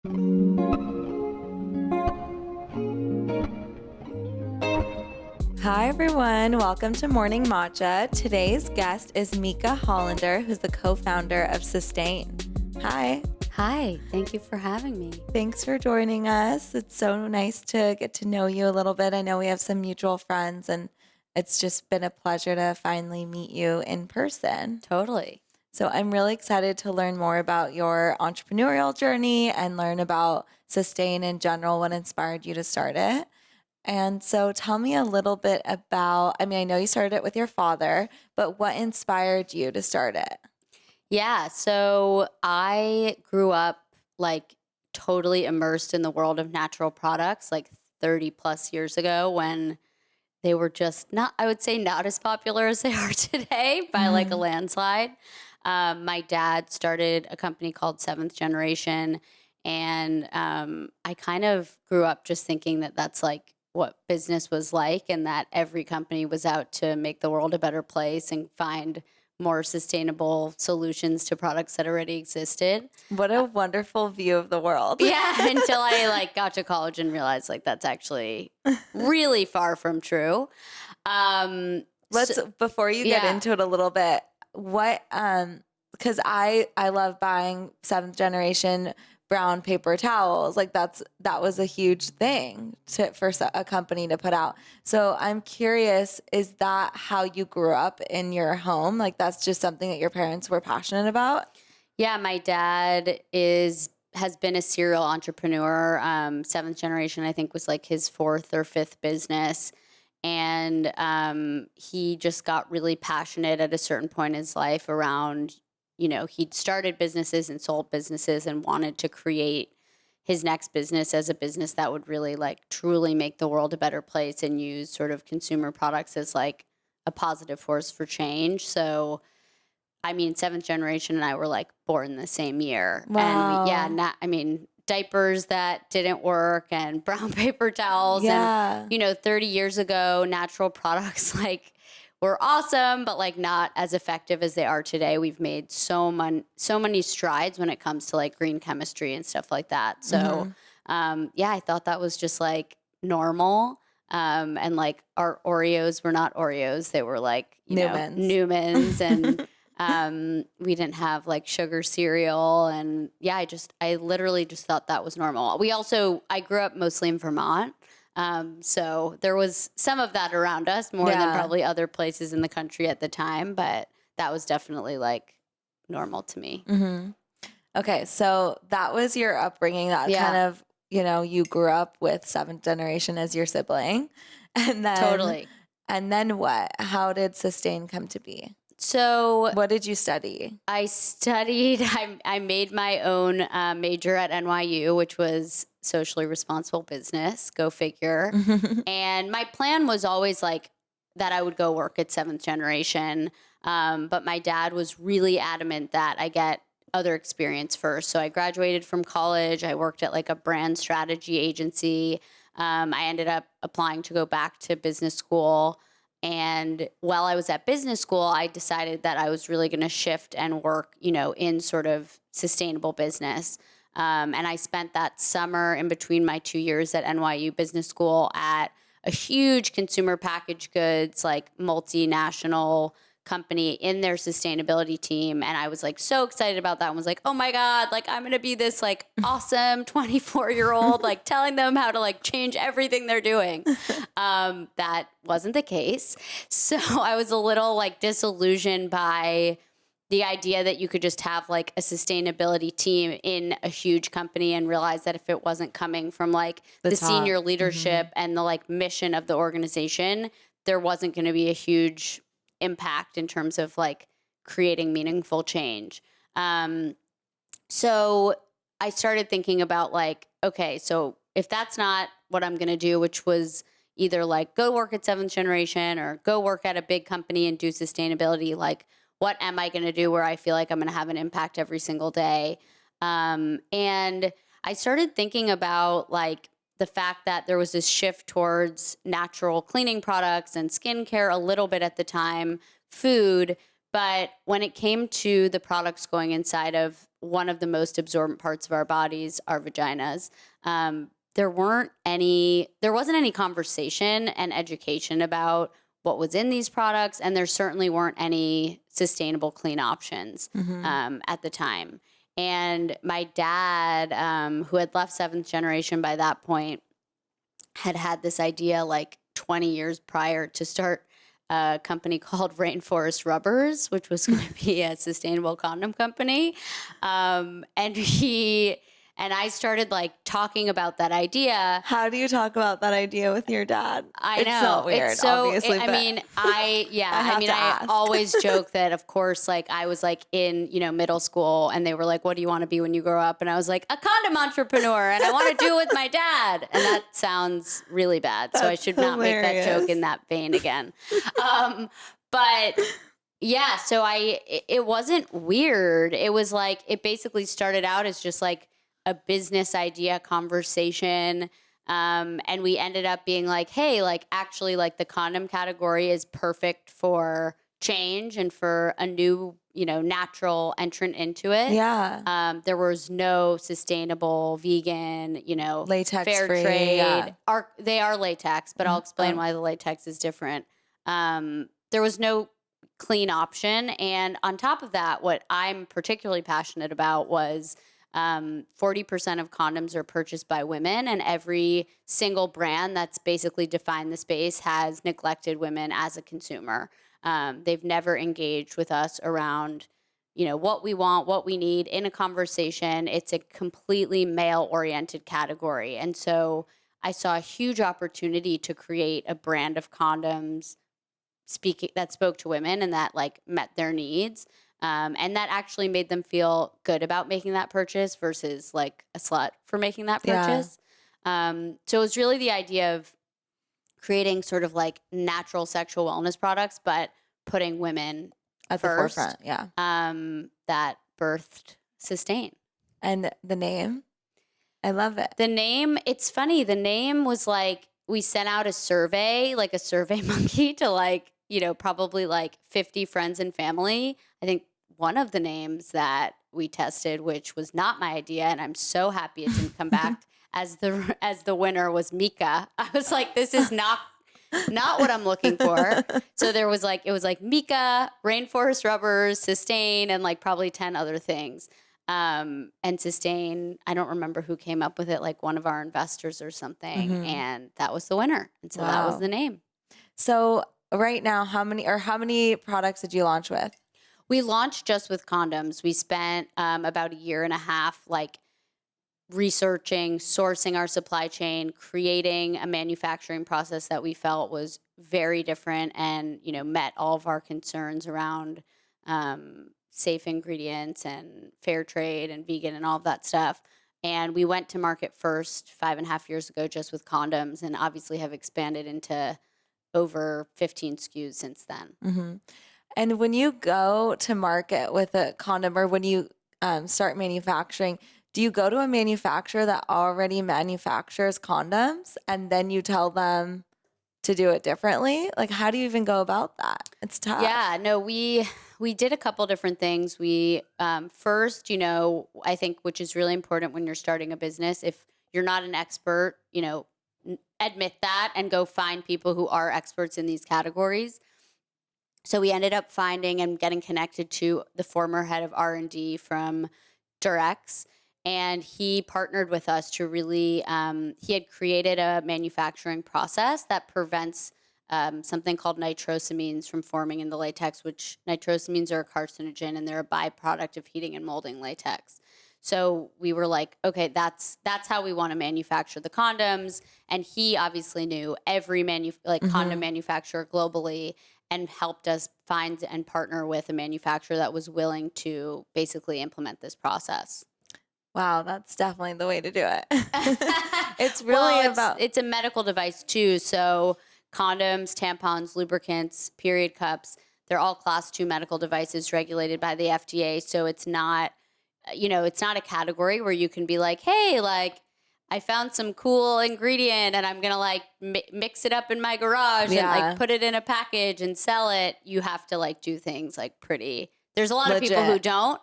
Hi, everyone. Welcome to Morning Matcha. Today's guest is Meika Hollender, who's the co-founder of Sustain. Hi. Hi. Thank you for having me. Thanks for joining us. It's so nice to get to know you a little bit. I know we have some mutual friends, and it's just been a pleasure to finally meet you in person. Totally. So I'm really excited to learn more about your entrepreneurial journey and learn about Sustain in general, what inspired you to start it. And so tell me a little bit about, I know you started it with your father, but what inspired you to start it? Yeah. So I grew up like totally immersed in the world of natural products like 30 plus years ago when they were just not, I would say, not as popular as they are today by like a landslide. My dad started a company called Seventh Generation, and I kind of grew up just thinking that that's like what business was like, and that every company was out to make the world a better place and find more sustainable solutions to products that already existed. What a wonderful view of the world. Yeah, until I like got to college and realized like that's actually really far from true. Before you get into it a little bit, what because I love buying Seventh Generation brown paper towels. Like that was a huge thing for a company to put out. So I'm curious, is that how you grew up in your home? Like that's just something that your parents were passionate about? Yeah, my dad has been a serial entrepreneur. Seventh Generation, I think, was like his fourth or fifth business. And he just got really passionate at a certain point in his life around, he'd started businesses and sold businesses and wanted to create his next business as a business that would really like truly make the world a better place and use sort of consumer products as like a positive force for change. So, Seventh Generation and I were like born the same year. Wow. And diapers that didn't work and brown paper towels. Yeah. And, 30 years ago, natural products like were awesome, but like not as effective as they are today. We've made so many strides when it comes to like green chemistry and stuff like that. So, I thought that was just like normal. And like our Oreos were not Oreos. They were like, Newmans and we didn't have like sugar cereal. And I literally just thought that was normal. I grew up mostly in Vermont. So there was some of that around us more than probably other places in the country at the time, but that was definitely like normal to me. Mm-hmm. Okay. So that was your upbringing, that kind of, you grew up with Seventh Generation as your sibling. And then Totally. And then what? How did Sustain come to be? So what did you study? I made my own major at NYU, which was socially responsible business. Go figure. And my plan was always like that I would go work at Seventh Generation. But my dad was really adamant that I get other experience first. So I graduated from college. I worked at like a brand strategy agency. I ended up applying to go back to business school. And while I was at business school, I decided that I was really going to shift and work, in sort of sustainable business. And I spent that summer in between my 2 years at NYU Business School at a huge consumer packaged goods, like multinational company in their sustainability team. And I was like so excited about that and was like, oh my God, like I'm going to be this like awesome 24-year-old, like telling them how to like change everything they're doing. That wasn't the case. So I was a little like disillusioned by the idea that you could just have like a sustainability team in a huge company and realize that if it wasn't coming from like the senior leadership and the like mission of the organization, there wasn't going to be a huge impact in terms of like creating meaningful change. So I started thinking about like, okay, so if that's not what I'm going to do, which was either like go work at Seventh Generation or go work at a big company and do sustainability, like what am I going to do where I feel like I'm going to have an impact every single day? And I started thinking about like the fact that there was this shift towards natural cleaning products and skincare a little bit at the time, food. But when it came to the products going inside of one of the most absorbent parts of our bodies, our vaginas. There wasn't any conversation and education about what was in these products, and there certainly weren't any sustainable, clean options at the time. And my dad, who had left seventh generation by that point, had this idea like 20 years prior to start a company called Rainforest Rubbers, which was going to be a sustainable condom company. And I started like talking about that idea. How do you talk about that idea with your dad? I know. It's so weird, obviously. I always joke that, of course, like I was like in, middle school, and they were like, what do you want to be when you grow up? And I was like, a condom entrepreneur, and I want to do it with my dad. And that sounds really bad. So I should not make that joke in that vein again. But yeah, so it wasn't weird. It was like, it basically started out as just like a business idea conversation. And we ended up being like, hey, like actually like the condom category is perfect for change and for a new, natural entrant into it. Yeah. There was no sustainable vegan, latex fair free, trade. yeah. They are latex, but I'll explain why the latex is different. There was no clean option. And on top of that, what I'm particularly passionate about was 40% of condoms are purchased by women, and every single brand that's basically defined the space has neglected women as a consumer. They've never engaged with us around, what we want, what we need in a conversation. It's a completely male-oriented category. And so I saw a huge opportunity to create a brand of condoms that spoke to women and that like met their needs. And that actually made them feel good about making that purchase versus like a slut for making that purchase. So it was really the idea of creating sort of like natural sexual wellness products, but putting women at first, the forefront. Yeah. That birthed Sustain. And the name, I love it. The name, it's funny. The name was like, we sent out a survey, like a survey monkey to like, probably like 50 friends and family. I think one of the names that we tested, which was not my idea, and I'm so happy it didn't come back as the winner, was Meika. I was like, this is not what I'm looking for. So it was like Meika, Rainforest Rubbers, Sustain, and like probably 10 other things. And Sustain, I don't remember who came up with it, like one of our investors or something, and that was the winner. And so that was the name. So right now, how many products did you launch with? We launched just with condoms. We spent about a year and a half like researching, sourcing our supply chain, creating a manufacturing process that we felt was very different and, met all of our concerns around safe ingredients and fair trade and vegan and all of that stuff. And we went to market first 5.5 years ago just with condoms, and obviously have expanded into over 15 SKUs since then. And when you go to market with a condom, or when you start manufacturing, do you go to a manufacturer that already manufactures condoms and then you tell them to do it differently? Like, how do you even go about that? It's tough. Yeah, no, we did a couple different things. We first, I think, which is really important when you're starting a business, if you're not an expert, admit that and go find people who are experts in these categories. So we ended up finding and getting connected to the former head of R&D from Durex, and he partnered with us to really, he had created a manufacturing process that prevents something called nitrosamines from forming in the latex, which nitrosamines are a carcinogen and they're a byproduct of heating and molding latex. So we were like, okay, that's how we want to manufacture the condoms. And he obviously knew every condom manufacturer globally, and helped us find and partner with a manufacturer that was willing to basically implement this process. Wow, that's definitely the way to do it. It's really it's a medical device too. So condoms, tampons, lubricants, period cups, they're all class 2 medical devices regulated by the FDA. So it's not, it's not a category where you can be like, hey, like I found some cool ingredient and I'm going to like mix it up in my garage and like put it in a package and sell it. You have to like do things like there's a lot legit. of people who don't.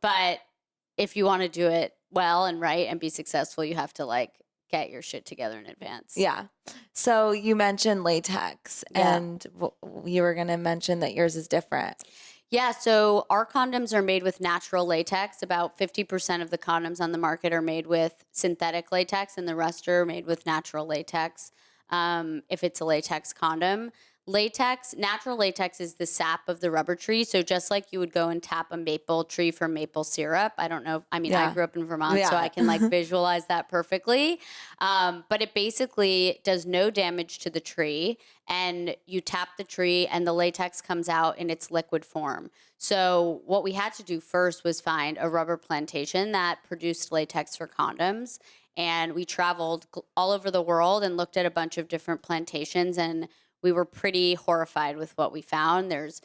But if you want to do it well and right and be successful, you have to like get your shit together in advance. Yeah. So you mentioned latex, and you were going to mention that yours is different. Yeah, so our condoms are made with natural latex. About 50% of the condoms on the market are made with synthetic latex, and the rest are made with natural latex. If it's a latex condom, natural latex is the sap of the rubber tree. So just like you would go and tap a maple tree for maple syrup. I don't know. I mean, I grew up in Vermont, so I can like visualize that perfectly. But it basically does no damage to the tree, and you tap the tree and the latex comes out in its liquid form. So what we had to do first was find a rubber plantation that produced latex for condoms. And we traveled all over the world and looked at a bunch of different plantations, and we were pretty horrified with what we found. There's,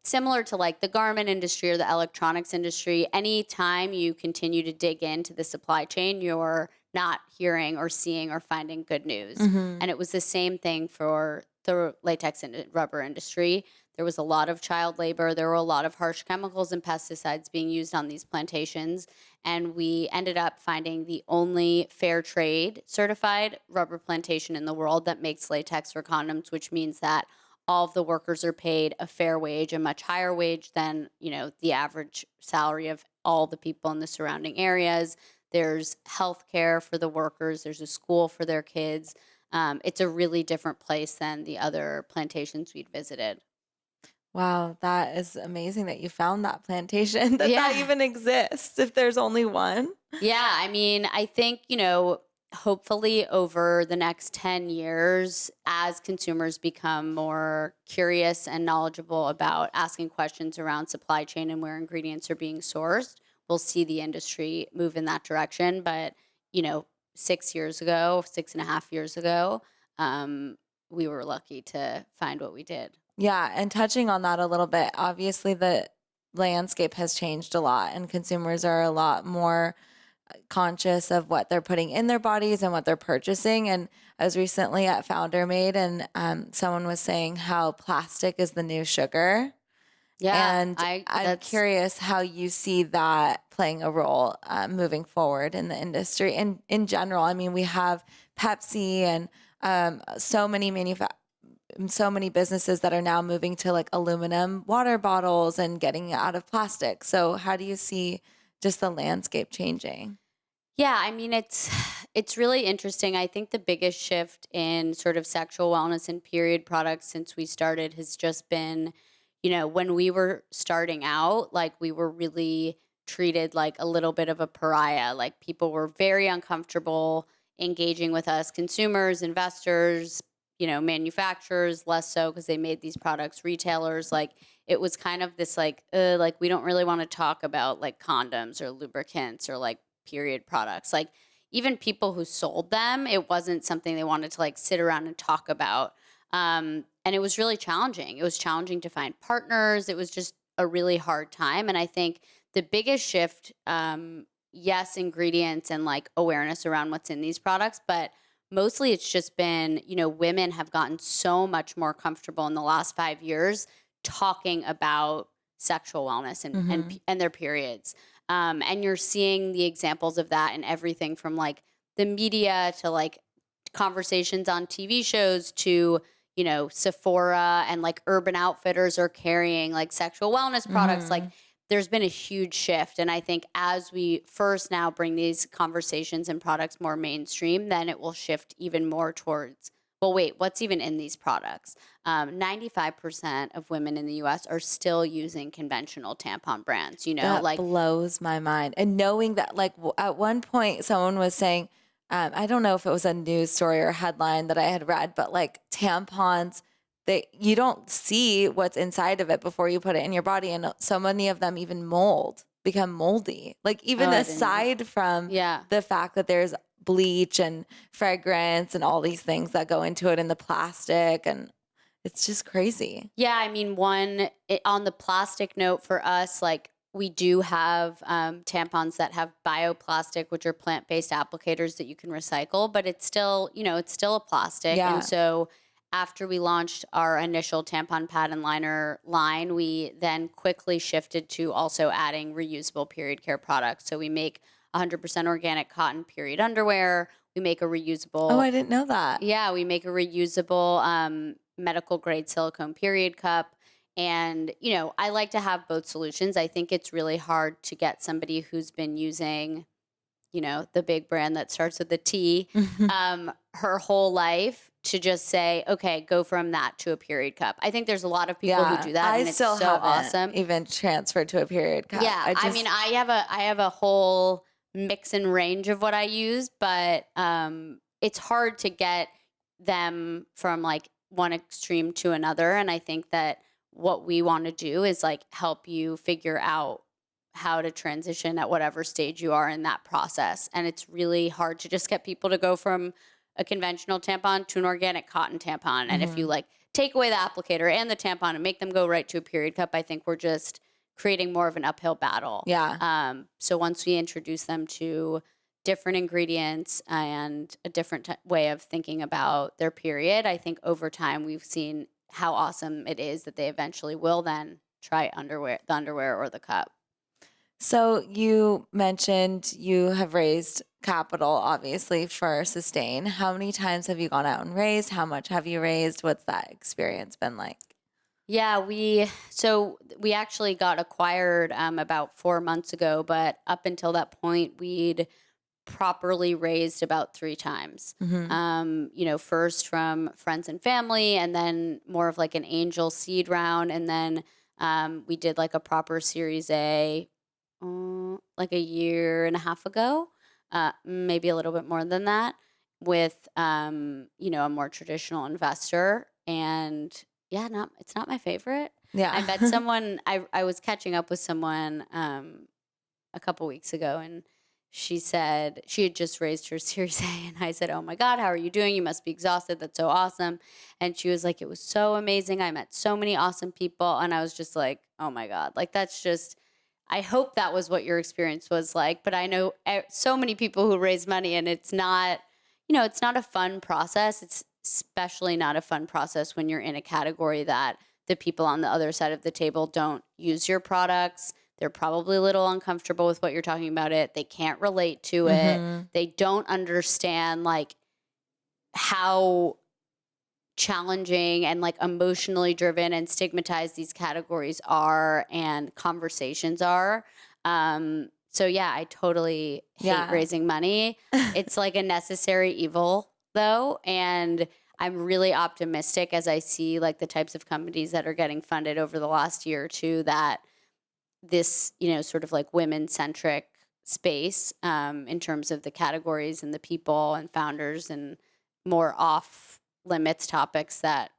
similar to like the garment industry or the electronics industry, anytime you continue to dig into the supply chain, you're not hearing or seeing or finding good news. Mm-hmm. And it was the same thing for the latex and rubber industry. There was a lot of child labor. There were a lot of harsh chemicals and pesticides being used on these plantations. And we ended up finding the only fair trade certified rubber plantation in the world that makes latex for condoms, which means that all of the workers are paid a fair wage, a much higher wage than, the average salary of all the people in the surrounding areas. There's health care for the workers. There's a school for their kids. It's a really different place than the other plantations we'd visited. Wow, that is amazing that you found that plantation, that even exists if there's only one. Yeah, I mean, I think, hopefully over the next 10 years, as consumers become more curious and knowledgeable about asking questions around supply chain and where ingredients are being sourced, we'll see the industry move in that direction. But, 6.5 years ago, we were lucky to find what we did. Yeah, and touching on that a little bit, obviously the landscape has changed a lot, and consumers are a lot more conscious of what they're putting in their bodies and what they're purchasing. And I was recently at Founder Made, and someone was saying how plastic is the new sugar. Yeah, and I'm curious how you see that playing a role moving forward in the industry and in general. I mean, we have Pepsi and so many businesses that are now moving to like aluminum water bottles and getting out of plastic. So how do you see just the landscape changing? Yeah, I mean, it's really interesting. I think the biggest shift in sort of sexual wellness and period products since we started has just been, when we were starting out, like we were really treated like a little bit of a pariah. Like people were very uncomfortable engaging with us, consumers, investors, manufacturers, less so because they made these products, retailers. Like it was kind of this like we don't really want to talk about like condoms or lubricants or like period products. Like even people who sold them, it wasn't something they wanted to like sit around and talk about. And it was really challenging. It was challenging to find partners. It was just a really hard time. And I think the biggest shift, yes, ingredients and like awareness around what's in these products, but mostly it's just been, women have gotten so much more comfortable in the last 5 years talking about sexual wellness and their periods. And you're seeing the examples of that in everything from like the media to like conversations on TV shows to, Sephora and like Urban Outfitters are carrying like sexual wellness products. Like there's been a huge shift. And I think as we first now bring these conversations and products more mainstream, then it will shift even more towards, well, wait, what's even in these products? 95% of women in the US are still using conventional tampon brands, That like blows my mind. And knowing that, like, at one point, someone was saying, I don't know if it was a news story or a headline that I had read, but like tampons, you don't see what's inside of it before you put it in your body. And so many of them even become moldy. Like even aside from the fact that there's bleach and fragrance and all these things that go into it and the plastic, and it's just crazy. Yeah, I mean, on the plastic note for us, like we do have tampons that have bioplastic, which are plant-based applicators that you can recycle, but it's still, it's still a plastic. Yeah. And so after we launched our initial tampon pad and liner line, we then quickly shifted to also adding reusable period care products. So we make 100% organic cotton period underwear. We make a reusable. Oh, I didn't know that. Yeah, we make a reusable medical grade silicone period cup. And, I like to have both solutions. I think it's really hard to get somebody who's been using, the big brand that starts with a T, her whole life to just say, okay, go from that to a period cup. I think there's a lot of people who do that, and it's so awesome. Even transferred to a period cup. Yeah, I have a whole mix and range of what I use, but it's hard to get them from like one extreme to another. And I think that what we want to do is like help you figure out how to transition at whatever stage you are in that process. And it's really hard to just get people to go from a conventional tampon to an organic cotton tampon. And if you like take away the applicator and the tampon and make them go right to a period cup, I think we're just creating more of an uphill battle. Yeah. So once we introduce them to different ingredients and a different way of thinking about their period, I think over time we've seen how awesome it is that they eventually will then try the underwear or the cup. So you mentioned you have raised capital, obviously, for Sustain. How many times have you gone out and raised? How much have you raised? What's that experience been like? Yeah, we actually got acquired about 4 months ago, but up until that point, we'd properly raised about 3 times. First from friends and family, and then more of like an angel seed round, and then we did like a proper Series A like a year and a half ago, maybe a little bit more than that, with a more traditional investor. And yeah, it's not my favorite. Yeah. I met someone, I was catching up with someone a couple weeks ago, and she said she had just raised her Series A, and I said, "Oh my God, how are you doing? You must be exhausted. That's so awesome." And she was like, "It was so amazing. I met so many awesome people." And I was just like, "Oh my God, like that's just, I hope that was what your experience was like." But I know so many people who raise money, and it's not, it's not a fun process. It's especially not a fun process when you're in a category that the people on the other side of the table don't use your products. They're probably a little uncomfortable with what you're talking about it. They can't relate to it. They don't understand like how challenging and like emotionally driven and stigmatized these categories are and conversations are. So yeah, I totally hate raising money. It's like a necessary evil though. And I'm really optimistic as I see like the types of companies that are getting funded over the last year or two, that this, sort of like women-centric space in terms of the categories and the people and founders and more off-limits topics that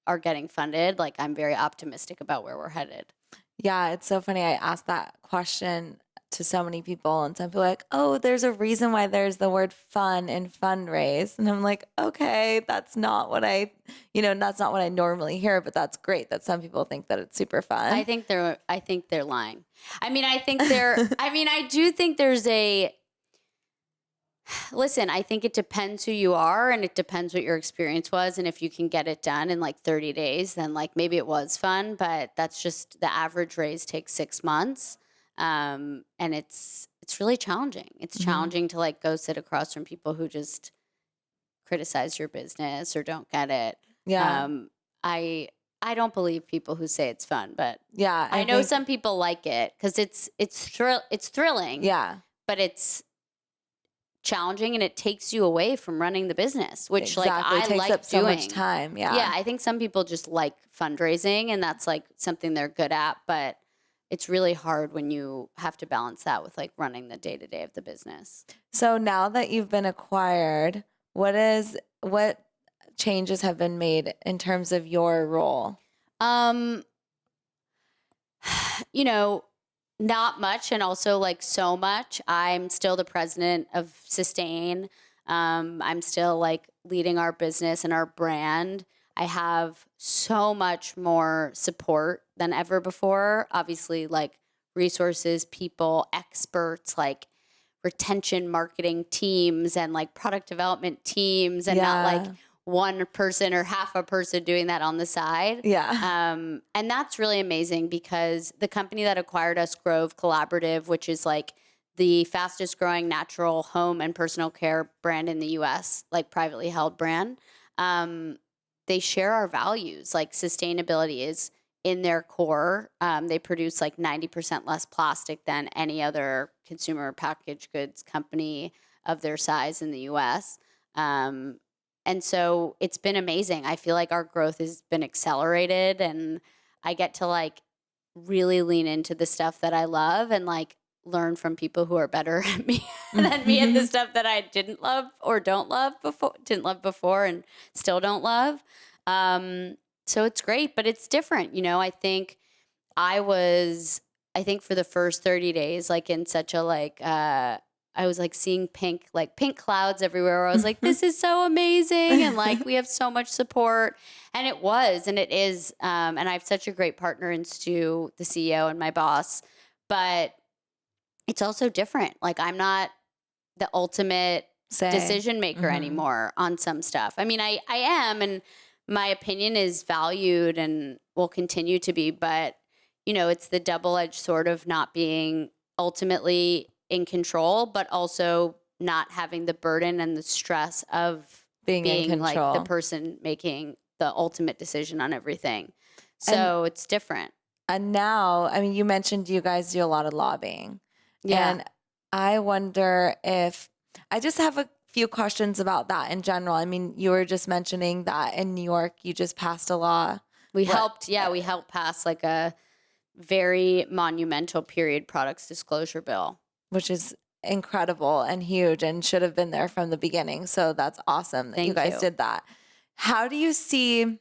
are getting funded. Like I'm very optimistic about where we're headed. Yeah, it's so funny. I asked that question to so many people, and some people are like, "Oh, there's a reason why there's the word fun in fundraise." And I'm like, okay, that's not what that's not what I normally hear, but that's great that some people think that it's super fun. I think they're lying. I do think there's listen, I think it depends who you are, and it depends what your experience was. And if you can get it done in like 30 days, then like maybe it was fun, but that's just the average raise takes 6 months. And it's really challenging. It's challenging to like go sit across from people who just criticize your business or don't get it. Yeah. I don't believe people who say it's fun, but yeah, I know some people like it because it's thrilling. Yeah. But it's challenging, and it takes you away from running the business, which like I takes like up so doing. much time. Yeah. Yeah, I think some people just like fundraising, and that's like something they're good at, but it's really hard when you have to balance that with like running the day-to-day of the business. So now that you've been acquired, what changes have been made in terms of your role? Not much, and also like so much. I'm still the president of Sustain. I'm still like leading our business and our brand. I have so much more support than ever before. Obviously, like resources, people, experts, like retention marketing teams and like product development teams, and not like one person or half a person doing that on the side. Yeah. And that's really amazing because the company that acquired us, Grove Collaborative, which is like the fastest growing natural home and personal care brand in the US, like privately held brand, they share our values. Like sustainability is in their core. They produce like 90% less plastic than any other consumer packaged goods company of their size in the US. And so it's been amazing. I feel like our growth has been accelerated, and I get to like really lean into the stuff that I love and like learn from people who are better at me than me at the stuff that I didn't love or didn't love before and still don't love. So it's great, but it's different. I think for the first 30 days, like in such a I was like seeing pink clouds everywhere. I was like, this is so amazing. And like, we have so much support. And it was, and it is. And I have such a great partner in Stu, the CEO and my boss, but it's also different. Like I'm not the ultimate decision maker anymore on some stuff. I mean, I am, and my opinion is valued and will continue to be, but it's the double-edged sword of not being ultimately in control, but also not having the burden and the stress of being like the person making the ultimate decision on everything. So it's different. And now, I mean, you mentioned you guys do a lot of lobbying. Yeah. And I wonder if, I just have a few questions about that in general. I mean, you were just mentioning that in New York, you just passed a law. We helped pass like a very monumental period products disclosure bill, which is incredible and huge and should have been there from the beginning. So that's awesome that you guys did that. How do you see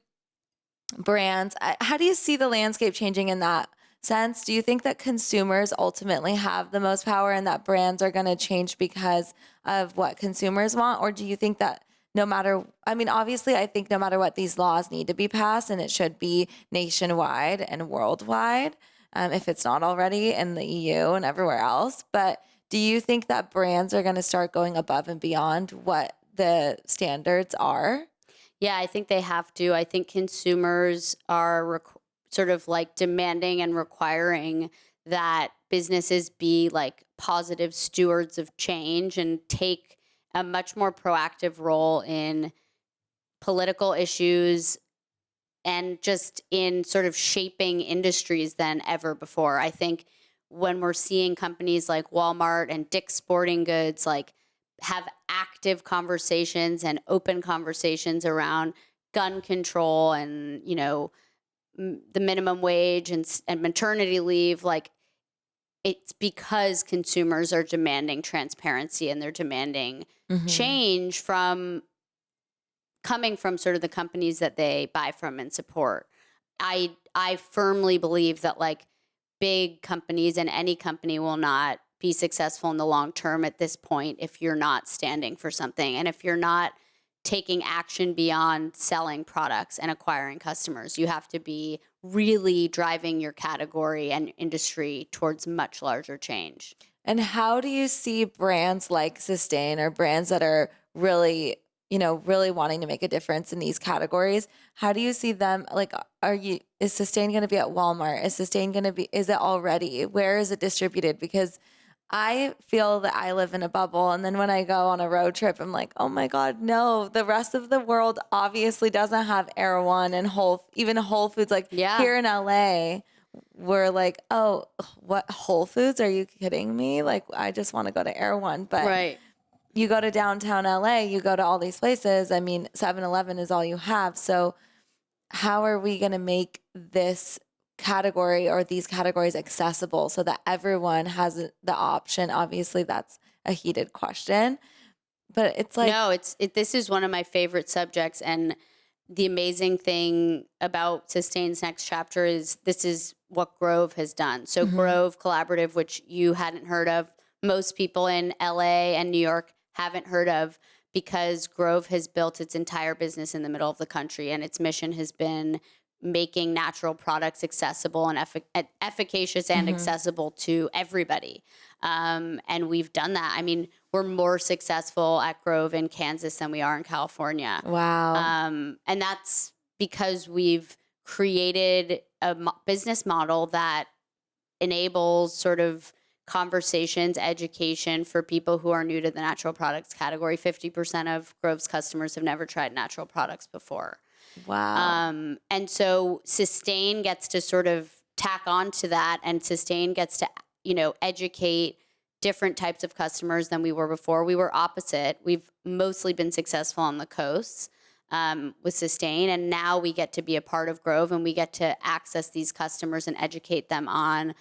brands, how do you see the landscape changing in that sense? Do you think that consumers ultimately have the most power and that brands are going to change because of what consumers want? Or do you think that obviously I think no matter what, these laws need to be passed, and it should be nationwide and worldwide, if it's not already in the EU and everywhere else. But do you think that brands are going to start going above and beyond what the standards are? Yeah, I think they have to. I think consumers are sort of like demanding and requiring that businesses be like positive stewards of change and take a much more proactive role in political issues and just in sort of shaping industries than ever before. I think when we're seeing companies like Walmart and Dick's Sporting Goods like have active conversations and open conversations around gun control and, the minimum wage and maternity leave, like it's because consumers are demanding transparency and they're demanding change coming from sort of the companies that they buy from and support. I firmly believe that like big companies and any company will not be successful in the long term at this point if you're not standing for something and if you're not taking action beyond selling products and acquiring customers. You have to be really driving your category and industry towards much larger change. And how do you see brands like Sustain or brands that are really, really wanting to make a difference in these categories? How do you see them? Like, is Sustain going to be at Walmart? Is it already? Where is it distributed? Because I feel that I live in a bubble. And then when I go on a road trip, I'm like, oh my God, no, the rest of the world obviously doesn't have Erewhon and even Whole Foods. Like here in LA, we're like, oh, what, Whole Foods? Are you kidding me? Like, I just want to go to Erewhon. But you go to downtown LA, you go to all these places. I mean, 7-Eleven is all you have. So how are we going to make this category or these categories accessible so that everyone has the option? Obviously, that's a heated question, but it's like, no, this is one of my favorite subjects. And the amazing thing about Sustain's next chapter is this is what Grove has done. So Grove Collaborative, which you hadn't heard of, most people in LA and New York haven't heard of, because Grove has built its entire business in the middle of the country, and its mission has been making natural products accessible and efficacious and accessible to everybody. And we've done that. I mean, we're more successful at Grove in Kansas than we are in California. Wow. And that's because we've created a business model that enables sort of conversations, education for people who are new to the natural products category. 50% of Grove's customers have never tried natural products before. Wow. And so Sustain gets to sort of tack on to that, and Sustain gets to, educate different types of customers than we were before. We were opposite. We've mostly been successful on the coasts with Sustain, and now we get to be a part of Grove, and we get to access these customers and educate them on,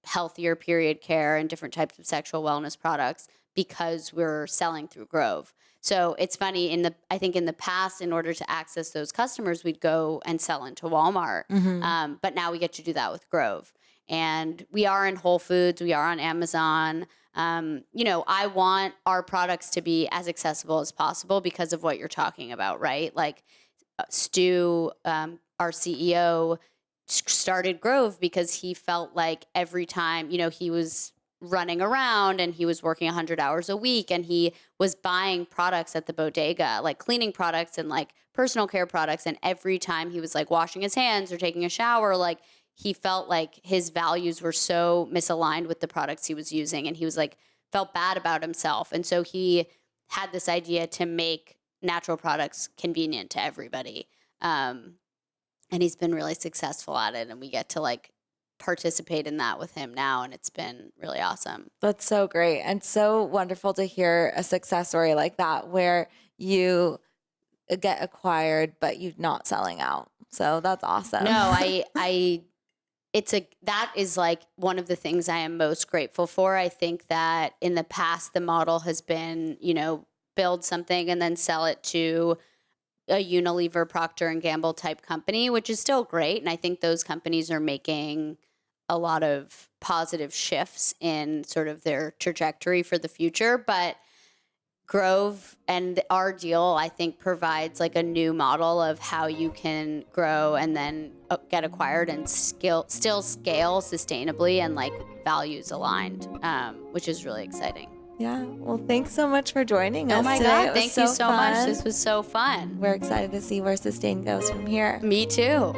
healthier period care and different types of sexual wellness products because we're selling through Grove. So it's funny, I think in the past, in order to access those customers, we'd go and sell into Walmart. But now we get to do that with Grove. And we are in Whole Foods, we are on Amazon. I want our products to be as accessible as possible because of what you're talking about, right? Like Stu, our CEO, started Grove because he felt like every time, he was running around and he was working 100 hours a week, and he was buying products at the bodega, like cleaning products and like personal care products. And every time he was like washing his hands or taking a shower, like he felt like his values were so misaligned with the products he was using. And he was like, felt bad about himself. And so he had this idea to make natural products convenient to everybody. And he's been really successful at it, and we get to like participate in that with him now, and it's been really awesome. That's so great and so wonderful to hear a success story like that where you get acquired but you're not selling out. So that's awesome. No, that is like one of the things I am most grateful for. I think that in the past the model has been, build something and then sell it to a Unilever, Procter & Gamble type company, which is still great. And I think those companies are making a lot of positive shifts in sort of their trajectory for the future. But Grove and our deal, I think, provides like a new model of how you can grow and then get acquired and still scale sustainably and like values aligned, which is really exciting. Yeah. Well, thanks so much for joining us. Oh my today. God. Thank you so much. This was so fun. We're excited to see where Sustain goes from here. Me too.